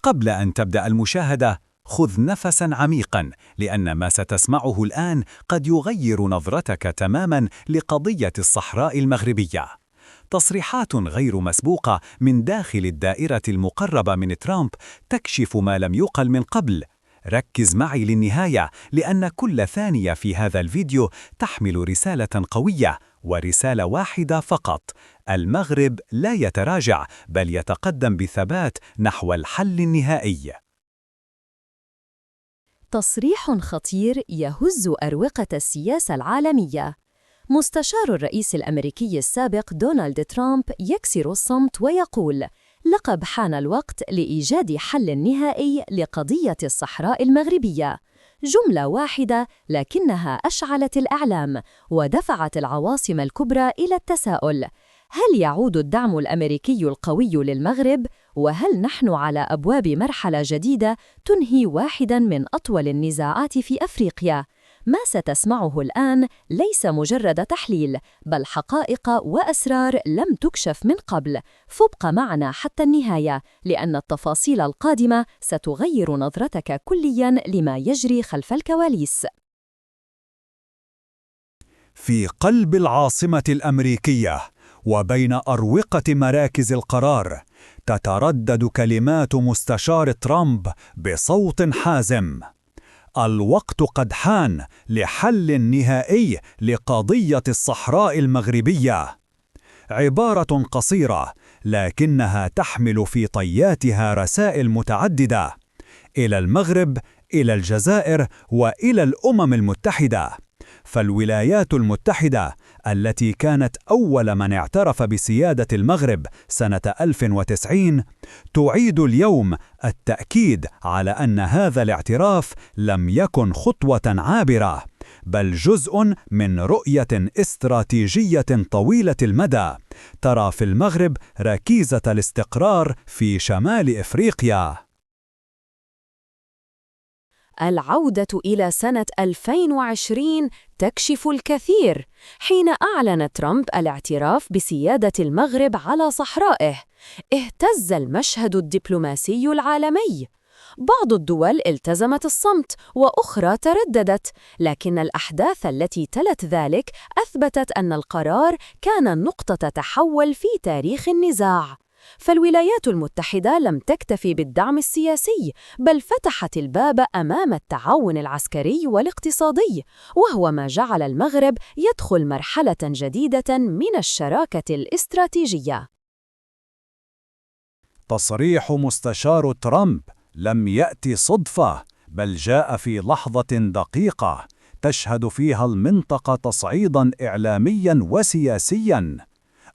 قبل أن تبدأ المشاهدة، خذ نفساً عميقاً، لأن ما ستسمعه الآن قد يغير نظرتك تماماً لقضية الصحراء المغربية. تصريحات غير مسبوقة من داخل الدائرة المقربة من ترامب تكشف ما لم يقل من قبل. ركز معي للنهاية، لأن كل ثانية في هذا الفيديو تحمل رسالة قوية، ورسالة واحدة فقط: المغرب لا يتراجع، بل يتقدم بثبات نحو الحل النهائي. تصريح خطير يهز أروقة السياسة العالمية. مستشار الرئيس الأمريكي السابق دونالد ترامب يكسر الصمت ويقول: لقد حان الوقت لإيجاد حل نهائي لقضية الصحراء المغربية. جملة واحدة، لكنها أشعلت الإعلام ودفعت العواصم الكبرى إلى التساؤل: هل يعود الدعم الأمريكي القوي للمغرب؟ وهل نحن على أبواب مرحلة جديدة تنهي واحداً من أطول النزاعات في أفريقيا؟ ما ستسمعه الآن ليس مجرد تحليل، بل حقائق وأسرار لم تكشف من قبل. فابق معنا حتى النهاية، لأن التفاصيل القادمة ستغير نظرتك كلياً لما يجري خلف الكواليس. في قلب العاصمة الأمريكية وبين أروقة مراكز القرار، تتردد كلمات مستشار ترامب بصوت حازم: الوقت قد حان لحل نهائي لقضية الصحراء المغربية. عبارة قصيرة، لكنها تحمل في طياتها رسائل متعددة: إلى المغرب، إلى الجزائر، وإلى الأمم المتحدة. فالولايات المتحدة، التي كانت أول من اعترف بسيادة المغرب سنة 1090، تعيد اليوم التأكيد على أن هذا الاعتراف لم يكن خطوة عابرة، بل جزء من رؤية استراتيجية طويلة المدى ترى في المغرب ركيزة الاستقرار في شمال إفريقيا. العودة إلى سنة 2020 تكشف الكثير، حين أعلن ترامب الاعتراف بسيادة المغرب على صحرائه. اهتز المشهد الدبلوماسي العالمي. بعض الدول التزمت الصمت وأخرى ترددت، لكن الأحداث التي تلت ذلك أثبتت أن القرار كان نقطة تحول في تاريخ النزاع. فالولايات المتحدة لم تكتفي بالدعم السياسي، بل فتحت الباب أمام التعاون العسكري والاقتصادي، وهو ما جعل المغرب يدخل مرحلة جديدة من الشراكة الاستراتيجية. تصريح مستشار ترامب لم يأتي صدفة، بل جاء في لحظة دقيقة تشهد فيها المنطقة تصعيداً إعلامياً وسياسياً.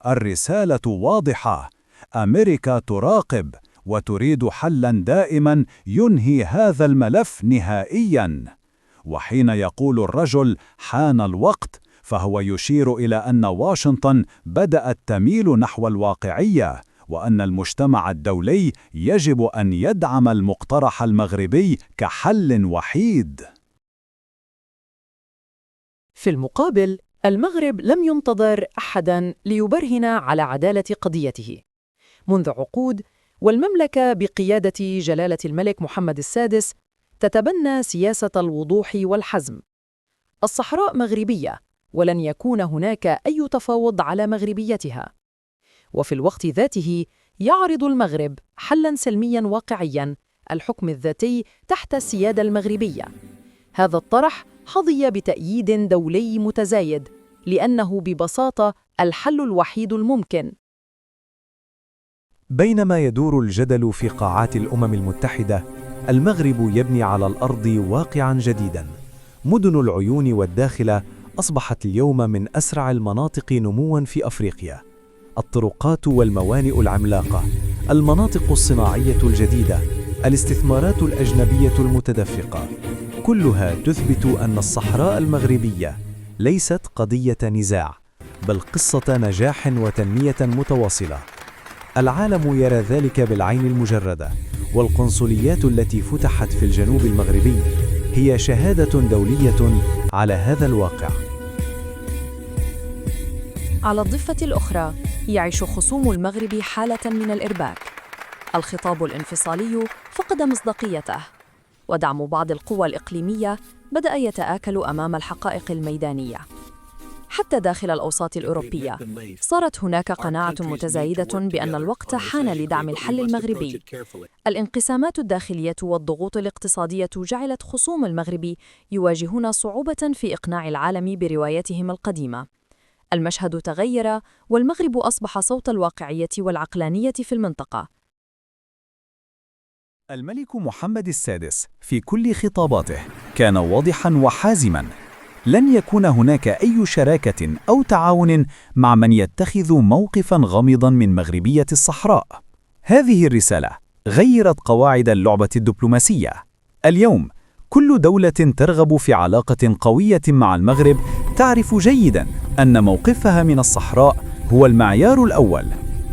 الرسالة واضحة: أمريكا تراقب وتريد حلاً دائماً ينهي هذا الملف نهائياً. وحين يقول الرجل حان الوقت، فهو يشير إلى أن واشنطن بدأت تميل نحو الواقعية، وأن المجتمع الدولي يجب أن يدعم المقترح المغربي كحل وحيد. في المقابل، المغرب لم ينتظر أحداً ليبرهن على عدالة قضيته. منذ عقود، والمملكة بقيادة جلالة الملك محمد السادس تتبنى سياسة الوضوح والحزم. الصحراء مغربية، ولن يكون هناك أي تفاوض على مغربيتها. وفي الوقت ذاته يعرض المغرب حلاً سلمياً واقعياً: الحكم الذاتي تحت السيادة المغربية. هذا الطرح حظي بتأييد دولي متزايد، لأنه ببساطة الحل الوحيد الممكن. بينما يدور الجدل في قاعات الأمم المتحدة، المغرب يبني على الأرض واقعاً جديداً. مدن العيون والداخلة أصبحت اليوم من أسرع المناطق نمواً في أفريقيا. الطرقات والموانئ العملاقة، المناطق الصناعية الجديدة، الاستثمارات الأجنبية المتدفقة، كلها تثبت أن الصحراء المغربية ليست قضية نزاع، بل قصة نجاح وتنمية متواصلة. العالم يرى ذلك بالعين المجردة، والقنصليات التي فتحت في الجنوب المغربي هي شهادة دولية على هذا الواقع. على الضفة الأخرى، يعيش خصوم المغرب حالة من الإرباك. الخطاب الانفصالي فقد مصداقيته، ودعم بعض القوى الإقليمية بدأ يتآكل أمام الحقائق الميدانية. حتى داخل الأوساط الأوروبية صارت هناك قناعة متزايدة بأن الوقت حان لدعم الحل المغربي. الانقسامات الداخلية والضغوط الاقتصادية جعلت خصوم المغرب يواجهون صعوبة في إقناع العالم بروايتهم القديمة. المشهد تغير، والمغرب أصبح صوت الواقعية والعقلانية في المنطقة. الملك محمد السادس في كل خطاباته كان واضحاً وحازماً: لن يكون هناك أي شراكة أو تعاون مع من يتخذ موقفاً غامضاً من مغربية الصحراء. هذه الرسالة غيرت قواعد اللعبة الدبلوماسية. اليوم كل دولة ترغب في علاقة قوية مع المغرب تعرف جيداً أن موقفها من الصحراء هو المعيار الأول.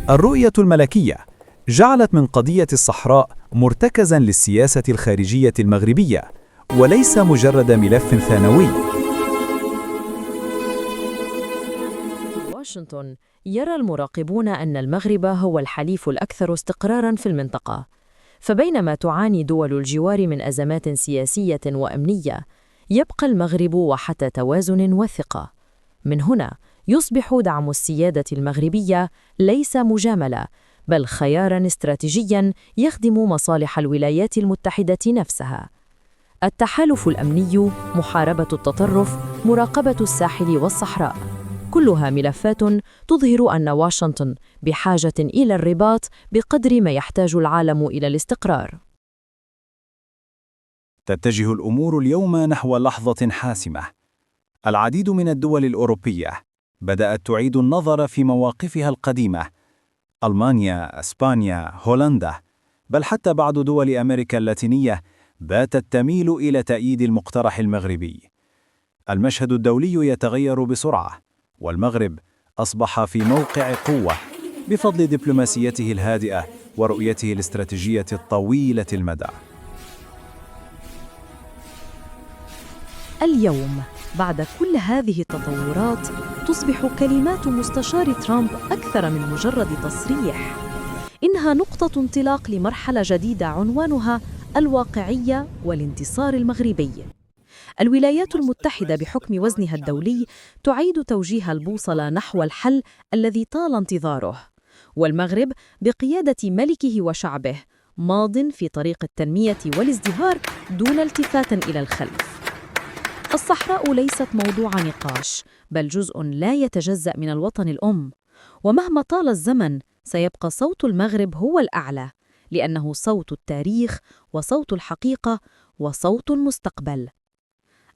الرؤية الملكية جعلت من قضية الصحراء مرتكزاً للسياسة الخارجية المغربية، وليس مجرد ملف ثانوي. في واشنطن يرى المراقبون أن المغرب هو الحليف الأكثر استقراراً في المنطقة، فبينما تعاني دول الجوار من أزمات سياسية وأمنية، يبقى المغرب واحة توازن وثقة. من هنا يصبح دعم السيادة المغربية ليس مجاملة، بل خياراً استراتيجياً يخدم مصالح الولايات المتحدة نفسها. التحالف الأمني، محاربة التطرف، مراقبة الساحل والصحراء، كلها ملفات تظهر أن واشنطن بحاجة إلى الرباط بقدر ما يحتاج العالم إلى الاستقرار. تتجه الأمور اليوم نحو لحظة حاسمة. العديد من الدول الأوروبية بدأت تعيد النظر في مواقفها القديمة: ألمانيا، إسبانيا، هولندا، بل حتى بعض دول أمريكا اللاتينية باتت تميل إلى تأييد المقترح المغربي. المشهد الدولي يتغير بسرعة، والمغرب أصبح في موقع قوة بفضل دبلوماسيته الهادئة ورؤيته الاستراتيجية الطويلة المدى. اليوم بعد كل هذه التطورات تصبح كلمات مستشار ترامب أكثر من مجرد تصريح. إنها نقطة انطلاق لمرحلة جديدة عنوانها الواقعية والانتصار المغربي. الولايات المتحدة بحكم وزنها الدولي تعيد توجيه البوصلة نحو الحل الذي طال انتظاره، والمغرب بقيادة ملكه وشعبه ماض في طريق التنمية والازدهار دون التفات إلى الخلف. الصحراء ليست موضوع نقاش، بل جزء لا يتجزأ من الوطن الأم، ومهما طال الزمن سيبقى صوت المغرب هو الأعلى، لأنه صوت التاريخ وصوت الحقيقة وصوت المستقبل.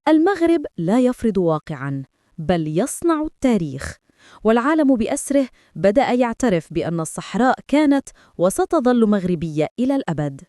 المغرب لا يفرض واقعاً، بل يصنع التاريخ، والعالم بأسره بدأ يعترف بأن الصحراء كانت وستظل مغربية إلى الأبد.